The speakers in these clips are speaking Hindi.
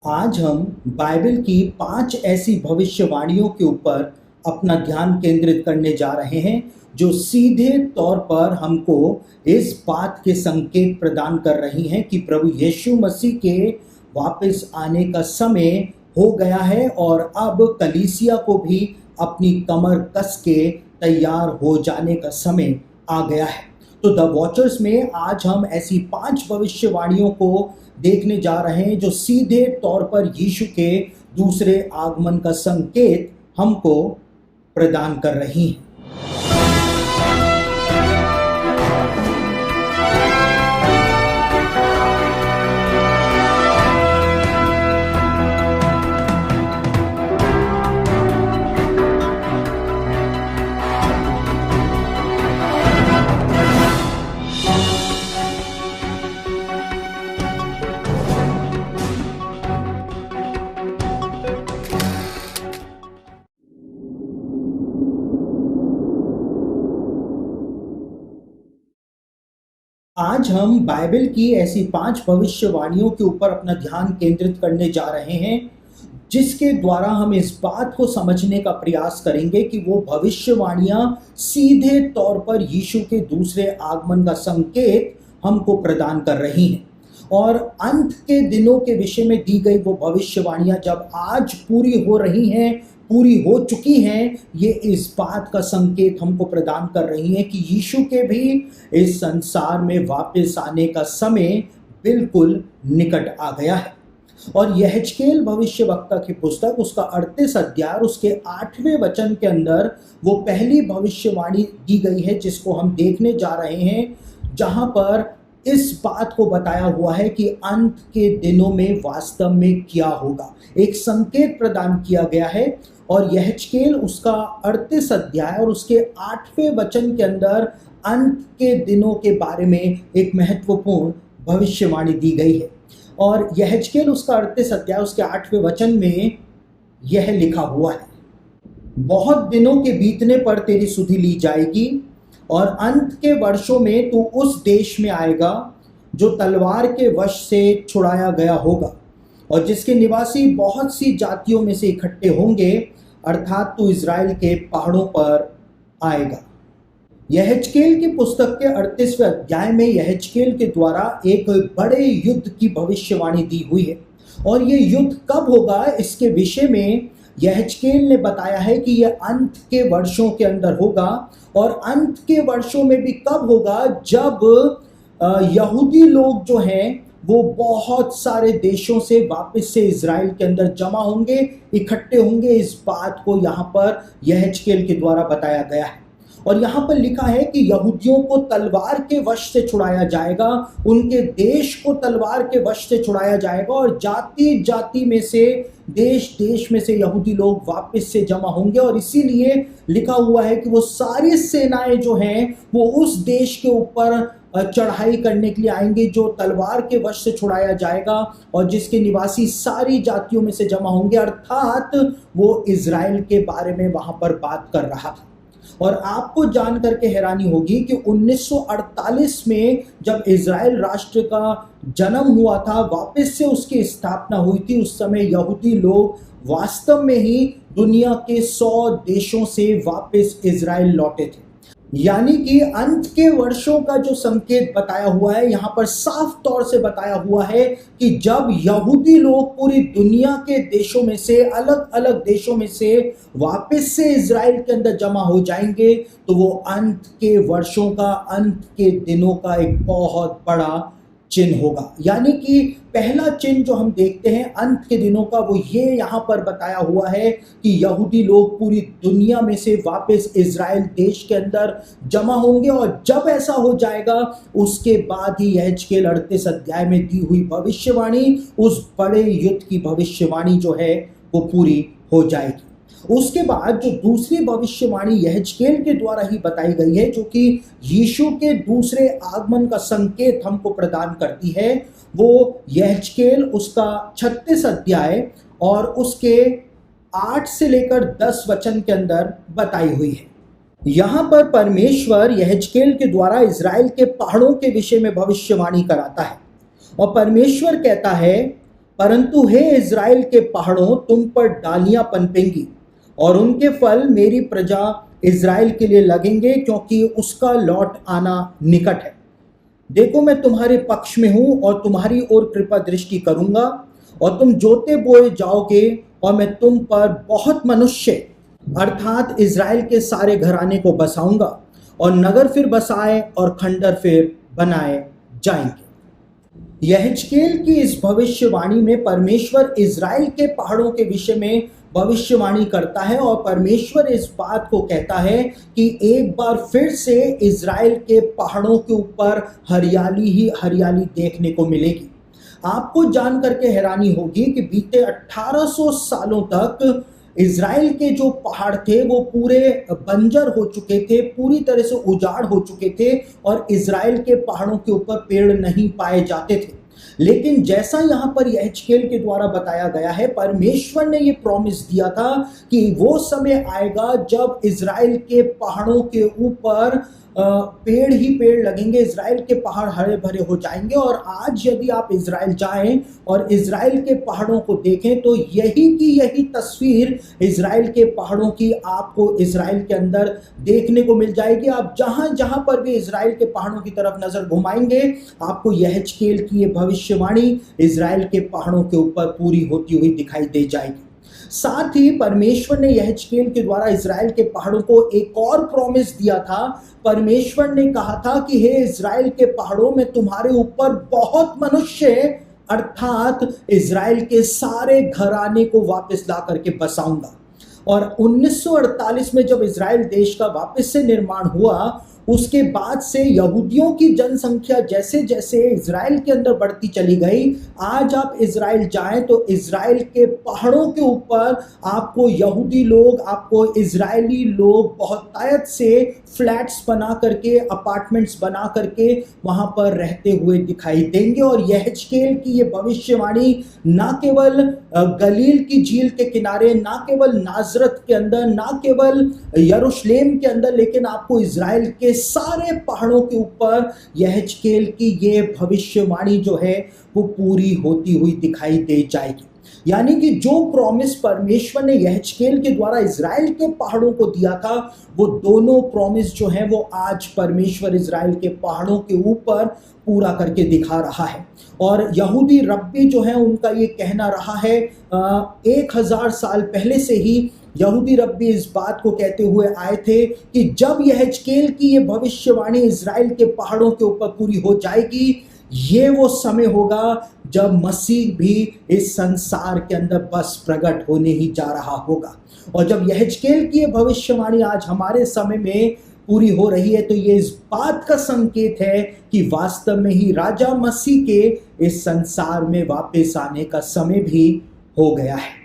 आज हम बाइबल की 5 ऐसी भविष्यवाणियों के ऊपर अपना ध्यान केंद्रित करने जा रहे हैं जो सीधे तौर पर हमको इस बात के संकेत प्रदान कर रही हैं कि प्रभु यीशु मसीह के वापस आने का समय हो गया है और अब कलीसिया को भी अपनी कमर कस के तैयार हो जाने का समय आ गया है। तो द वॉचर्स में आज हम ऐसी 5 भविष्यवाणियों को देखने जा रहे हैं जो सीधे तौर पर यीशु के दूसरे आगमन का संकेत हमको प्रदान कर रही हैं। आज हम बाइबल की ऐसी 5 भविष्यवाणियों के ऊपर अपना ध्यान केंद्रित करने जा रहे हैं जिसके द्वारा हम इस बात को समझने का प्रयास करेंगे कि वो भविष्यवाणियां सीधे तौर पर यीशु के दूसरे आगमन का संकेत हमको प्रदान कर रही हैं और अंत के दिनों के विषय में दी गई वो भविष्यवाणियां जब आज पूरी हो रही हैं, पूरी हो चुकी हैं, ये इस बात का संकेत हमको प्रदान कर रही हैं कि यीशु के भी इस संसार में वापस आने का समय बिल्कुल निकट आ गया है। और यहेजकेल भविष्यवक्ता की पुस्तक उसका 38 अध्याय उसके 8वें वचन के अंदर वो पहली भविष्यवाणी दी गई है जिसको हम देखने जा रहे हैं, जहां पर इस बात को बताया हुआ है कि अंत के दिनों में वास्तव में क्या होगा। एक संकेत प्रदान किया गया है और यहेजकेल उसका 38 अध्याय और उसके 8वें वचन के अंदर अंत के दिनों के बारे में एक महत्वपूर्ण भविष्यवाणी दी गई है। और यहेजकेल उसका 38 अध्याय उसके 8वें वचन में यह लिखा हुआ है, बहुत दिनों के बीतने पर तेरी सुधि ली जाएगी और अंत के वर्षों में तू उस देश में आएगा जो तलवार के वश से छुड़ाया गया होगा और जिसके निवासी बहुत सी जातियों में से इकट्ठे होंगे, अर्थात तू इज़राइल के पहाड़ों पर आएगा। यहेजकेल की पुस्तक के 38वें अध्याय में यहेजकेल के द्वारा एक बड़े युद्ध की भविष्यवाणी दी हुई है और ये युद्ध कब होगा इसके विषय में यहेजकेल ने बताया है कि यह अंत के वर्षों के अंदर होगा। और अंत के वर्षों में भी कब होगा, जब यहूदी लोग जो हैं वो बहुत सारे देशों से वापस से इज़राइल के अंदर जमा होंगे, इकट्ठे होंगे। इस बात को यहाँ पर यहेजकेल के द्वारा बताया गया है और यहाँ पर लिखा है कि यहूदियों को तलवार के वश से छुड़ाया जाएगा, उनके देश को तलवार के वश से छुड़ाया जाएगा और जाति जाति में से, देश देश में से यहूदी लोग वापस से जमा होंगे। और इसीलिए लिखा हुआ है कि वो सारी सेनाएं जो हैं वो उस देश के ऊपर चढ़ाई करने के लिए आएंगे जो तलवार के वश से छुड़ाया जाएगा और जिसके निवासी सारी जातियों में से जमा होंगे, अर्थात वो इज़राइल के बारे में वहां पर बात कर रहा था। और आपको जान करके हैरानी होगी कि 1948 में जब इज़राइल राष्ट्र का जन्म हुआ था, वापस से उसकी स्थापना हुई थी, उस समय यहूदी लोग वास्तव में ही दुनिया के 100 देशों से वापस इज़राइल लौटे थे। यानी कि अंत के वर्षों का जो संकेत बताया हुआ है यहाँ पर साफ तौर से बताया हुआ है कि जब यहूदी लोग पूरी दुनिया के देशों में से, अलग अलग देशों में से वापस से इज़राइल के अंदर जमा हो जाएंगे तो वो अंत के वर्षों का, अंत के दिनों का एक बहुत बड़ा चिन्ह होगा। यानी कि पहला चिन्ह जो हम देखते हैं अंत के दिनों का, वो ये यहाँ पर बताया हुआ है कि यहूदी लोग पूरी दुनिया में से वापस इज़राइल देश के अंदर जमा होंगे और जब ऐसा हो जाएगा उसके बाद ही यहेजकेल 38 अध्याय में दी हुई भविष्यवाणी, उस बड़े युद्ध की भविष्यवाणी जो है वो पूरी हो जाएगी। उसके बाद जो दूसरी भविष्यवाणी यहेजकेल के द्वारा ही बताई गई है, जो कि यीशु के दूसरे आगमन का संकेत हमको प्रदान करती है, वो यहेजकेल उसका 36 अध्याय और उसके 8 से लेकर 10 वचन के अंदर बताई हुई है। यहाँ पर परमेश्वर यहेजकेल के द्वारा इज़राइल के पहाड़ों के विषय में भविष्यवाणी कराता है और परमेश्वर कहता है परंतु हे इज़राइल के पहाड़ों, तुम पर डालियां पनपेंगी और उनके फल मेरी प्रजा इज़राइल के लिए लगेंगे, क्योंकि उसका लौट आना निकट है। देखो, मैं तुम्हारे पक्ष में हूं और तुम्हारी ओर कृपा दृष्टि करूंगा, और तुम जोते बोए जाओगे, और मैं तुम पर बहुत मनुष्य अर्थात इज़राइल के सारे घराने को बसाऊंगा, और नगर फिर बसाए और खंडर फिर बनाए जाएंगे। यहेजकेल की इस भविष्यवाणी में परमेश्वर इज़राइल के पहाड़ों के विषय में भविष्यवाणी करता है, और परमेश्वर इस बात को कहता है कि एक बार फिर से इज़राइल के पहाड़ों के ऊपर हरियाली ही हरियाली देखने को मिलेगी। आपको जान करके हैरानी होगी कि बीते 1800 सालों तक इज़राइल के जो पहाड़ थे वो पूरे बंजर हो चुके थे, पूरी तरह से उजाड़ हो चुके थे, और इज़राइल के पहाड़ों के ऊपर पेड़ नहीं पाए जाते थे। लेकिन जैसा यहाँ पर यहेजकेल के द्वारा बताया गया है, परमेश्वर ने ये प्रॉमिस दिया था कि वो समय आएगा जब इज़राइल के पहाड़ों के ऊपर पेड़ ही पेड़ लगेंगे, इज़राइल के पहाड़ हरे भरे हो जाएंगे। और आज यदि आप इज़राइल जाएं और इज़राइल के पहाड़ों को देखें तो यही तस्वीर इज़राइल के पहाड़ों की आपको इज़राइल के अंदर देखने को मिल जाएगी। आप जहां जहां पर भी इज़राइल के पहाड़ों की तरफ नजर घुमाएंगे, आपको यहेजकेल की ये भविष्यवाणी इज़राइल के पहाड़ों के ऊपर पूरी होती हुई दिखाई दे जाएगी। साथ ही परमेश्वर ने यहेजकेल के द्वारा इज़राइल के पहाड़ों को एक और प्रॉमिस दिया था। परमेश्वर ने कहा था कि हे इज़राइल के पहाड़ों, में तुम्हारे ऊपर बहुत मनुष्य अर्थात इज़राइल के सारे घराने को वापस ला करके बसाऊंगा। और 1948 में जब इज़राइल देश का वापस से निर्माण हुआ, उसके बाद से यहूदियों की जनसंख्या जैसे जैसे इज़राइल के अंदर बढ़ती चली गई, आज आप इज़राइल जाएं तो इज़राइल के पहाड़ों के ऊपर आपको यहूदी लोग, आपको इज़राइली लोग बहुतायत से फ्लैट्स बना करके, अपार्टमेंट्स बना करके वहां पर रहते हुए दिखाई देंगे। और यहेजकेल की ये भविष्यवाणी ना केवल गलील की झील के किनारे, ना केवल नाजरत के अंदर, ना केवल यरूशलेम के अंदर, लेकिन आपको इज़राइल के सारे पहाड़ों के ऊपर यहेजकेल की ये भविष्यवाणी जो है वो पूरी होती हुई दिखाई दे जाएगी। यानी कि जो प्रॉमिस परमेश्वर ने यहेजकेल के द्वारा इज़राइल के पहाड़ों को दिया था, वो दोनों प्रॉमिस जो है वो आज परमेश्वर इज़राइल के पहाड़ों के ऊपर पूरा करके दिखा रहा है। और यहूदी रब्बी जो है उनका ये कहना रहा है, 1000 साल पहले से ही यहूदी रब्बी इस बात को कहते हुए आए थे कि जब यहेजकेल की ये भविष्यवाणी इज़राइल के पहाड़ों के ऊपर पूरी हो जाएगी, ये वो समय होगा जब मसीह भी इस संसार के अंदर बस प्रकट होने ही जा रहा होगा। और जब यहेजकेल की ये भविष्यवाणी आज हमारे समय में पूरी हो रही है, तो ये इस बात का संकेत है कि वास्तव में ही राजा मसीह के इस संसार में वापस आने का समय भी हो गया है।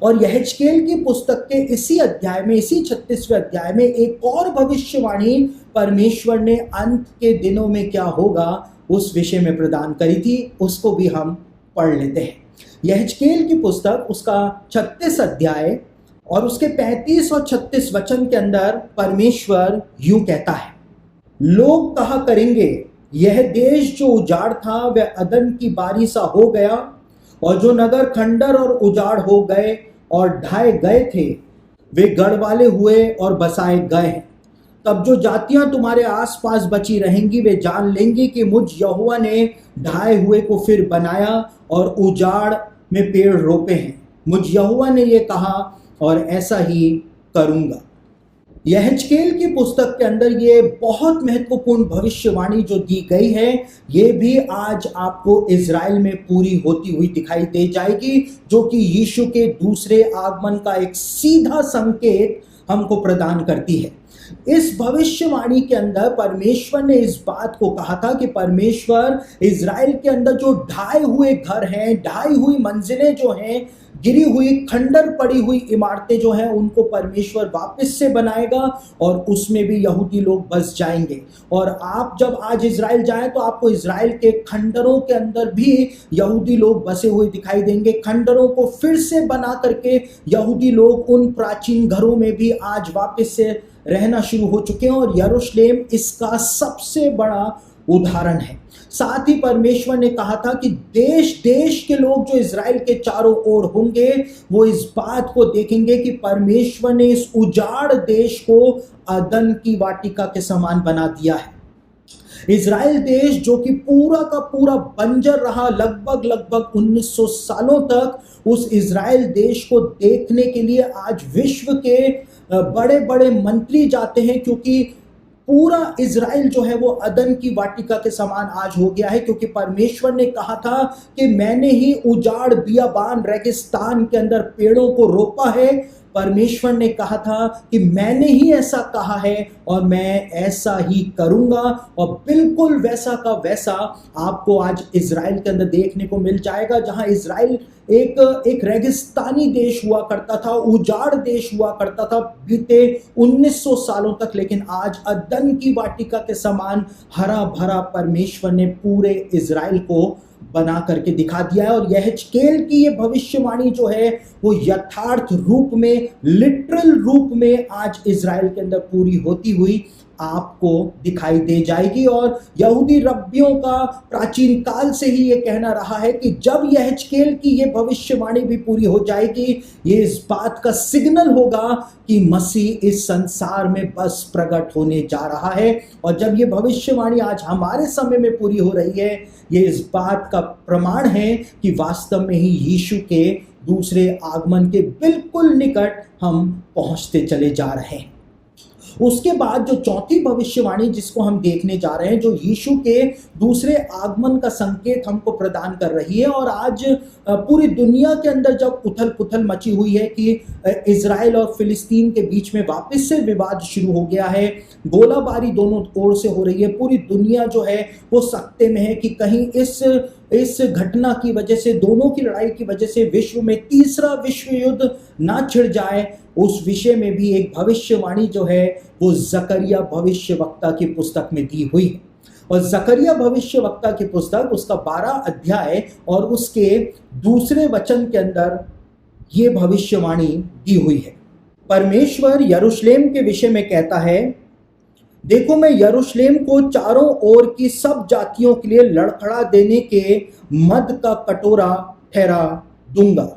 और यहेजकेल की पुस्तक के इसी अध्याय में, इसी 36वें अध्याय में एक और भविष्यवाणी परमेश्वर ने अंत के दिनों में क्या होगा उस विषय में प्रदान करी थी। उसको भी हम पढ़ लेते हैं। यहेजकेल की पुस्तक, उसका 36 अध्याय और उसके 35 और 36 वचन के अंदर परमेश्वर यूं कहता है, लोग कहा करेंगे, यह देश जो उजाड़ था वह अदन की बारी सा हो गया, और जो नगर खंडर और उजाड़ हो गए और ढाए गए थे वे गढ़वाले हुए और बसाए गए हैं। तब जो जातियां तुम्हारे आसपास बची रहेंगी वे जान लेंगी कि मुझ यहोवा ने ढाए हुए को फिर बनाया और उजाड़ में पेड़ रोपे हैं। मुझ यहोवा ने ये कहा और ऐसा ही करूंगा। यहेजकेल की पुस्तक के अंदर ये बहुत महत्वपूर्ण भविष्यवाणी जो दी गई है, ये भी आज आपको इज़राइल में पूरी होती हुई दिखाई दे जाएगी, जो कि यीशु के दूसरे आगमन का एक सीधा संकेत हमको प्रदान करती है। इस भविष्यवाणी के अंदर परमेश्वर ने इस बात को कहा था कि परमेश्वर इज़राइल के अंदर जो ढाए हुए घर हैं, ढाई हुई मंजिलें जो हैं, गिरी हुई खंडर पड़ी हुई इमारतें जो हैं, उनको परमेश्वर वापस से बनाएगा और उसमें भी यहूदी लोग बस जाएंगे। और आप जब आज इज़राइल जाएं तो आपको इज़राइल के खंडरों के अंदर भी यहूदी लोग बसे हुए दिखाई देंगे। खंडरों को फिर से बना करके यहूदी लोग उन प्राचीन घरों में भी आज वापस से रहना शुरू हो चुके हैं। और यरूशलेम इसका सबसे बड़ा उदाहरण है। साथ ही परमेश्वर ने कहा था कि देश देश के लोग जो इज़राइल के चारों ओर होंगे वो इस बात को देखेंगे कि परमेश्वर ने इस उजाड़ देश को अदन की वाटिका के समान बना दिया है। इज़राइल देश जो कि पूरा का पूरा बंजर रहा लगभग 1900 सालों तक, उस इज़राइल देश को देखने के लिए आज विश्व के बड़े बड़े मंत्री जाते हैं, क्योंकि पूरा इज़राइल जो है वो अदन की वाटिका के समान आज हो गया है। क्योंकि परमेश्वर ने कहा था कि मैंने ही उजाड़ बियाबान रेगिस्तान के अंदर पेड़ों को रोपा है। परमेश्वर ने कहा था कि मैंने ही ऐसा कहा है और मैं ऐसा ही करूंगा, और बिल्कुल वैसा का वैसा आपको आज इज़राइल के अंदर देखने को मिल जाएगा। जहां इज़राइल एक रेगिस्तानी देश हुआ करता था, उजाड़ देश हुआ करता था बीते 1900 सालों तक, लेकिन आज अदन की वाटिका के समान हरा भरा परमेश्वर ने पूरे इज़राइल को बना करके दिखा दिया है। और यहेजकेल की ये भविष्यवाणी जो है वो यथार्थ रूप में, लिटरल रूप में आज इज़राइल के अंदर पूरी होती हुई आपको दिखाई दे जाएगी। और यहूदी रब्बियों का प्राचीन काल से ही ये कहना रहा है कि जब यहेजकेल की ये भविष्यवाणी भी पूरी हो जाएगी, ये इस बात का सिग्नल होगा कि मसीह इस संसार में बस प्रकट होने जा रहा है। और जब ये भविष्यवाणी आज हमारे समय में पूरी हो रही है, ये इस बात का प्रमाण है कि वास्तव में ही यीशु के दूसरे आगमन के बिल्कुल निकट हम पहुंचते चले जा रहे हैं। उसके बाद जो चौथी भविष्यवाणी जिसको हम देखने जा रहे हैं, जो यीशु के दूसरे आगमन का संकेत हमको प्रदान कर रही है। और आज पूरी दुनिया के अंदर जब उथल पुथल मची हुई है कि इज़राइल और फिलिस्तीन के बीच में वापस से विवाद शुरू हो गया है, गोलाबारी दोनों ओर से हो रही है, पूरी दुनिया जो है वो सकते में है कि कहीं इस घटना की वजह से, दोनों की लड़ाई की वजह से विश्व में तीसरा विश्व युद्ध ना छिड़ जाए। उस विषय में भी एक भविष्यवाणी जो है वो जकरिया भविष्यवक्ता की पुस्तक में दी हुई है। और जकरिया भविष्यवक्ता की पुस्तक, उसका 12 अध्याय और उसके दूसरे वचन के अंदर ये भविष्यवाणी दी हुई है। परमेश्वर यरूशलेम के विषय में कहता है, देखो मैं यरूशलेम को चारों ओर की सब जातियों के लिए लड़खड़ा देने के मद का कटोरा ठहरा दूंगा।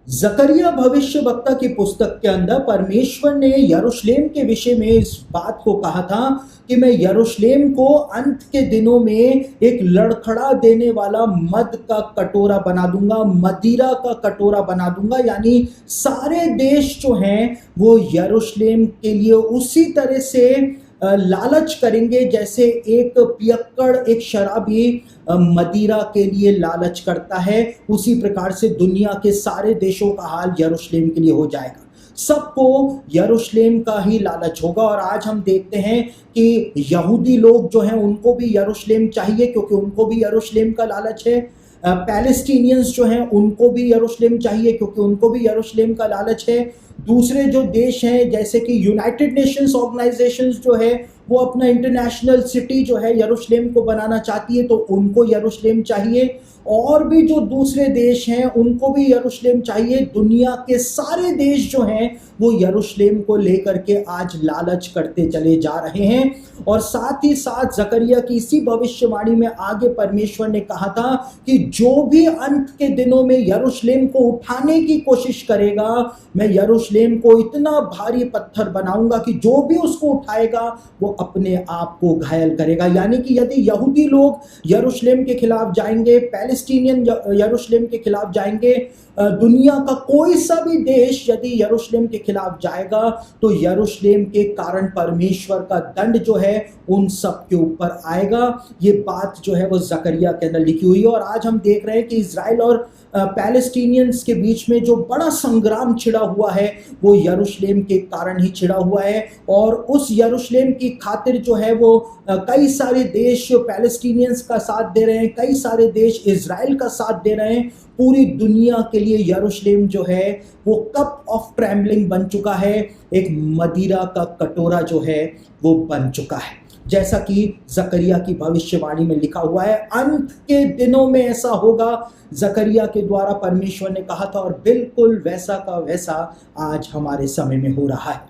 जकरिया भविष्यवक्ता की पुस्तक के अंदर परमेश्वर ने यरूशलेम के विषय में इस बात को कहा था कि मैं यरूशलेम को अंत के दिनों में एक लड़खड़ा देने वाला मद का कटोरा बना दूंगा, मदिरा का कटोरा बना दूंगा। यानी सारे देश जो हैं वो यरूशलेम के लिए उसी तरह से लालच करेंगे जैसे एक पियक्कड़, एक शराबी मदिरा के लिए लालच करता है। उसी प्रकार से दुनिया के सारे देशों का हाल यरूशलेम के लिए हो जाएगा। सबको यरूशलेम का ही लालच होगा। और आज हम देखते हैं कि यहूदी लोग जो हैं उनको भी यरूशलेम चाहिए, क्योंकि उनको भी यरूशलेम का लालच है। पैलेस्टीनियंस जो हैं उनको भी यरूशलेम चाहिए, क्योंकि उनको भी यरूशलेम का लालच है। दूसरे जो देश हैं जैसे कि यूनाइटेड नेशंस ऑर्गेनाइजेशंस जो है वो अपना इंटरनेशनल सिटी जो है यरूशलेम को बनाना चाहती है, तो उनको यरूशलेम चाहिए। और भी जो दूसरे देश हैं उनको भी यरूशलेम चाहिए। दुनिया के सारे देश जो हैं वो यरूशलेम को लेकर के आज लालच करते चले जा रहे हैं। और साथ ही साथ जकरिया की इसी भविष्यवाणी में आगे परमेश्वर ने कहा था कि जो भी अंत के दिनों में यरूशलेम को उठाने की कोशिश करेगा, मैं यरूशलेम को इतना भारी पत्थर बनाऊंगा कि जो भी उसको उठाएगा वो अपने आप को घायल करेगा। यानी कि यदि यहूदी लोग यरूशलेम के खिलाफ जाएंगे, पैलेस्टीनियन यरूशलेम के खिलाफ जाएंगे, दुनिया का कोई सा भी देश यदि यरूशलेम के खिलाफ जाएगा, तो यरूशलेम के कारण परमेश्वर का दंड जो है उन सब के ऊपर आएगा। ये बात जो है वो जकरिया के अंदर लिखी हुई है। और आज हम देख रहे हैं कि इज़राइल और पैलेस्टीनियंस के बीच में जो बड़ा संग्राम छिड़ा हुआ है वो यरूशलेम के कारण ही छिड़ा हुआ है। और उस यरूशलेम की खातिर जो है वो कई सारे देश पैलेस्टीनियंस का साथ दे रहे हैं, कई सारे देश इज़राइल का साथ दे रहे हैं। पूरी दुनिया के लिए यरूशलेम जो है वो कप ऑफ ट्रेम्बलिंग बन चुका है, एक मदिरा का कटोरा जो है वो बन चुका है। जैसा कि जकरिया की भविष्यवाणी में लिखा हुआ है, अंत के दिनों में ऐसा होगा, जकरिया के द्वारा परमेश्वर ने कहा था, और बिल्कुल वैसा का वैसा आज हमारे समय में हो रहा है।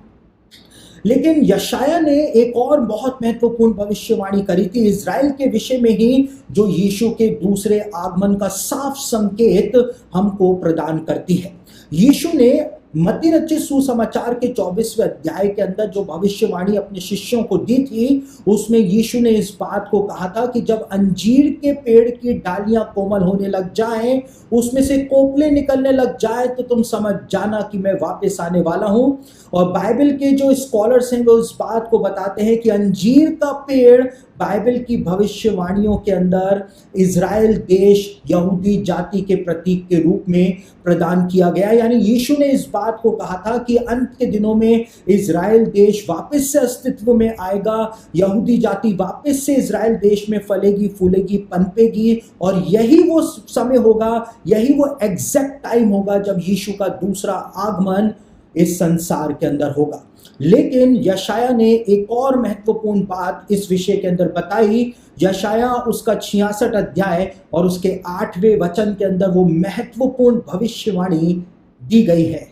लेकिन यशाया ने एक और बहुत महत्वपूर्ण भविष्यवाणी करी थी इज़राइल के विषय में ही, जो यीशु के दूसरे आगमन का साफ संकेत हमको प्रदान करती है। यीशु ने मत्ती रचित सुसमाचार के 24वें अध्याय के अंदर जो भविष्यवाणी अपने शिष्यों को दी थी, उसमें यीशु ने इस बात को कहा था कि जब अंजीर के पेड़ की डालियां कोमल होने लग जाएं, उसमें से कोपले निकलने लग जाए, तो तुम समझ जाना कि मैं वापस आने वाला हूं। और बाइबल के जो स्कॉलर्स हैं वो इस बात को बताते हैं कि अंजीर का पेड़ बाइबल की भविष्यवाणियों के अंदर इज़राइल देश, यहूदी जाति के प्रतीक के रूप में प्रदान किया गया। यानी यीशु ने इस बात को कहा था कि अंत के दिनों में इज़राइल देश वापस से अस्तित्व में आएगा, यहूदी जाति वापस से इज़राइल देश में फलेगी, फूलेगी, पनपेगी, और यही वो समय होगा, यही वो एग्जैक्ट टाइम होगा जब यीशु का दूसरा आगमन इस संसार के अंदर होगा। लेकिन यशाया ने एक और महत्वपूर्ण बात इस विषय के अंदर बताई। यशाया उसका 66 अध्याय और उसके 8वें वचन के अंदर वो महत्वपूर्ण भविष्यवाणी दी गई है।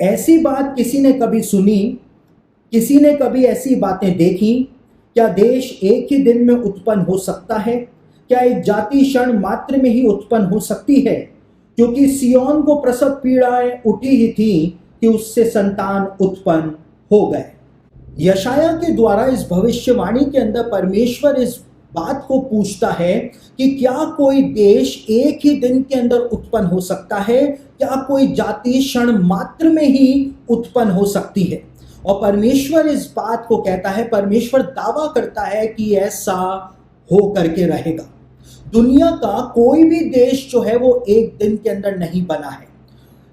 ऐसी बात किसी ने कभी सुनी, किसी ने कभी ऐसी बातें देखी? क्या देश एक ही दिन में उत्पन्न हो सकता है? क्या एक जाति क्षण मात्र में ही उत्पन्न हो सकती है? क्योंकि सिय्योन को प्रसव पीड़ाएं उठी ही थी कि उससे संतान उत्पन्न हो गए। यशाया के द्वारा इस भविष्यवाणी के अंदर परमेश्वर इस बात को पूछता है कि क्या कोई देश एक ही दिन के अंदर उत्पन्न हो सकता है? क्या कोई जाति क्षण मात्र में ही उत्पन्न हो सकती है? और परमेश्वर इस बात को कहता है, परमेश्वर दावा करता है कि ऐसा हो करके रहेगा। दुनिया का कोई भी देश जो है वो एक दिन के अंदर नहीं बना है।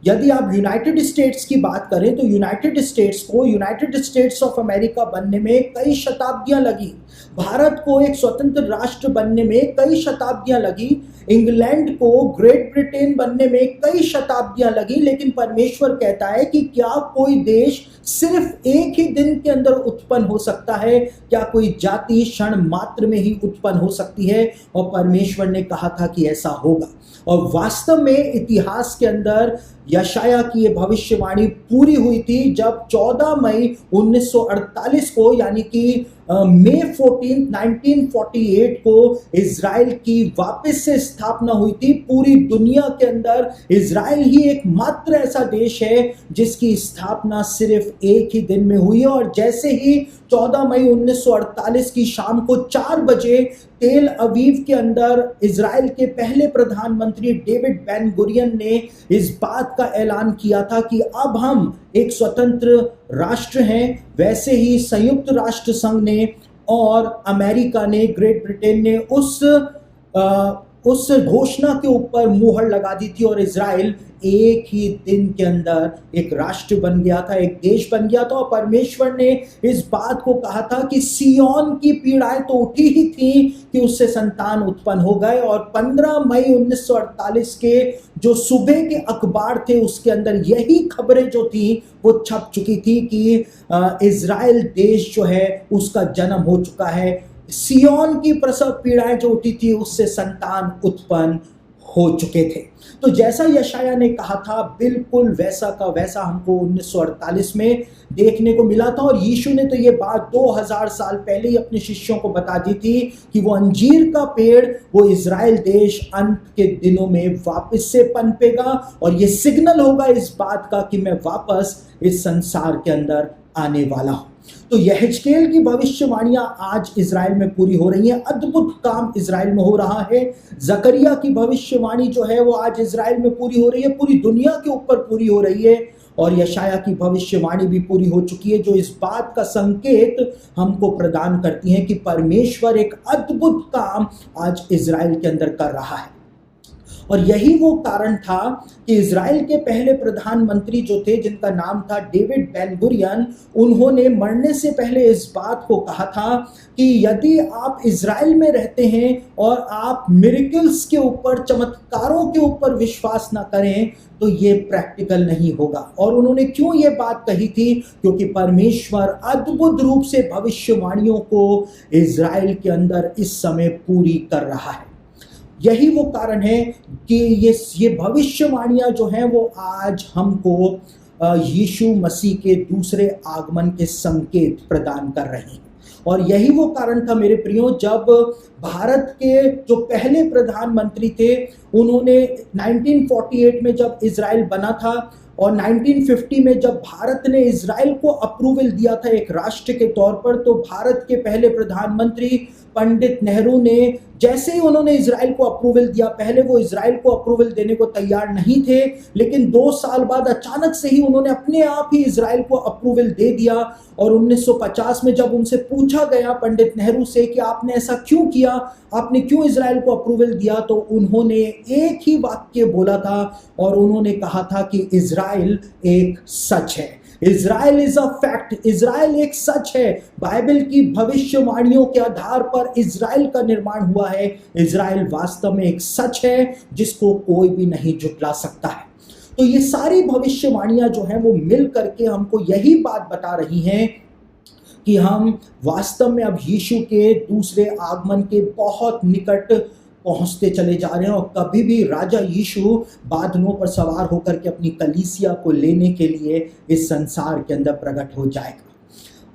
यदि आप यूनाइटेड स्टेट्स की बात करें तो यूनाइटेड स्टेट्स को यूनाइटेड स्टेट्स ऑफ अमेरिका बनने में कई शताब्दियां लगी। भारत को एक स्वतंत्र राष्ट्र बनने में कई शताब्दियां लगी। इंग्लैंड को ग्रेट ब्रिटेन बनने में कई शताब्दियां लगी। लेकिन परमेश्वर कहता है कि क्या कोई देश सिर्फ एक ही दिन के अंदर उत्पन्न हो सकता है? क्या कोई जाति क्षण मात्र में ही उत्पन्न हो सकती है? और परमेश्वर ने कहा था कि ऐसा होगा। और वास्तव में इतिहास के अंदर यशाया की ये भविष्यवाणी पूरी हुई थी जब 14 मई 1948 को, यानी कि मई 14, 1948 को इज़राइल की वापस से स्थापना हुई थी। पूरी दुनिया के अंदर इज़राइल ही एकमात्र ऐसा देश है जिसकी स्थापना सिर्फ एक ही दिन में हुई है। और जैसे ही 14 मई 1948 की शाम को 4 बजे तेल अवीव के अंदर इज़राइल के पहले प्रधानमंत्री डेविड बेन गुरियन ने इस बात का ऐलान किया था कि अब हम एक स्वतंत्र राष्ट्र हैं, वैसे ही संयुक्त राष्ट्र संघ ने और अमेरिका ने, ग्रेट ब्रिटेन ने उस घोषणा के ऊपर मुहर लगा दी थी और इज़राइल एक ही दिन के अंदर एक राष्ट्र बन गया था, एक देश बन गया था। और परमेश्वर ने इस बात को कहा था कि सिय्योन की पीड़ाएं तो उठी ही थी कि उससे संतान उत्पन्न हो गए। और 15 मई 1948 के जो सुबह के अखबार थे उसके अंदर यही खबरें जो थी वो छप चुकी थी कि इज़राइल देश जो है उसका जन्म हो चुका है। सिय्योन की प्रसव पीड़ाएं जो उठी थी उससे संतान उत्पन्न हो चुके थे। तो जैसा यशाया ने कहा था बिल्कुल वैसा का वैसा हमको 1948 में देखने को मिला था। और यीशु ने तो ये बात 2000 साल पहले ही अपने शिष्यों को बता दी थी कि वो अंजीर का पेड़, वो इज़राइल देश अंत के दिनों में वापस से पनपेगा और ये सिग्नल होगा इस बात का कि मैं वापस इस संसार के अंदर आने वाला हूं। तो यहेजकेल की भविष्यवाणियां आज इज़राइल में पूरी हो रही हैं। अद्भुत काम इज़राइल में हो रहा है। जकरिया की भविष्यवाणी जो है वो आज इज़राइल में पूरी हो रही है, पूरी दुनिया के ऊपर पूरी हो रही है। और यशाया की भविष्यवाणी भी पूरी हो चुकी है, जो इस बात का संकेत हमको प्रदान करती है कि परमेश्वर एक अद्भुत काम आज इज़राइल के अंदर कर रहा है। और यही वो कारण था कि इज़राइल के पहले प्रधानमंत्री जो थे, जिनका नाम था डेविड बेन गुरियन, उन्होंने मरने से पहले इस बात को कहा था कि यदि आप इज़राइल में रहते हैं और आप मिरेकल्स के ऊपर, चमत्कारों के ऊपर विश्वास ना करें तो ये प्रैक्टिकल नहीं होगा। और उन्होंने क्यों ये बात कही थी? क्योंकि परमेश्वर अद्भुत रूप से भविष्यवाणियों को इज़राइल के अंदर इस समय पूरी कर रहा है। यही वो कारण है कि ये भविष्यवाणियां जो हैं वो आज हमको यीशु मसीह के दूसरे आगमन के संकेत प्रदान कर रहे हैं। और यही वो कारण था मेरे प्रियो, जब भारत के जो पहले प्रधानमंत्री थे उन्होंने 1948 में जब इजराइल बना था और 1950 में जब भारत ने इजराइल को अप्रूवल दिया था एक राष्ट्र के तौर पर, तो भारत के पहले प्रधानमंत्री पंडित नेहरू ने जैसे ही उन्होंने इजराइल को अप्रूवल दिया, पहले वो इजराइल को अप्रूवल देने को तैयार नहीं थे, लेकिन 2 साल बाद अचानक से ही उन्होंने अपने आप ही इजराइल को अप्रूवल दे दिया। और 1950 में जब उनसे पूछा गया पंडित नेहरू से कि आपने ऐसा क्यों किया, आपने क्यों इजराइल को अप्रूवल दिया, तो उन्होंने एक ही वाक्य बोला था और उन्होंने कहा था कि इजराइल एक सच है। Israel is a fact, Israel एक सच है। बाइबल की भविष्यवाणियों के आधार पर इजराइल का निर्माण हुआ है। इजराइल वास्तव में एक सच है जिसको कोई भी नहीं झुठला सकता है। तो ये सारी भविष्यवाणियां जो हैं वो मिल करके हमको यही बात बता रही हैं कि हम वास्तव में अब यीशु के दूसरे आगमन के बहुत निकट पहुंचते चले जा रहे हैं और कभी भी राजा यीशु बादलों पर सवार होकर के अपनी कलीसिया को लेने के लिए इस संसार के अंदर प्रकट हो जाएगा।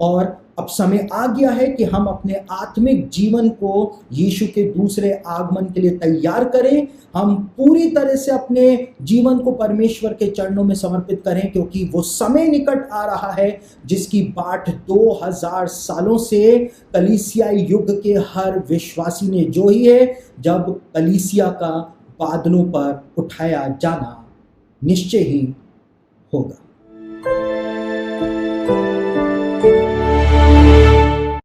और अब समय आ गया है कि हम अपने आत्मिक जीवन को यीशु के दूसरे आगमन के लिए तैयार करें। हम पूरी तरह से अपने जीवन को परमेश्वर के चरणों में समर्पित करें, क्योंकि वो समय निकट आ रहा है जिसकी बाट 2000 सालों से कलीसियाई युग के हर विश्वासी ने जो ही है, जब कलीसिया का बादलों पर उठाया जाना निश्चय ही होगा।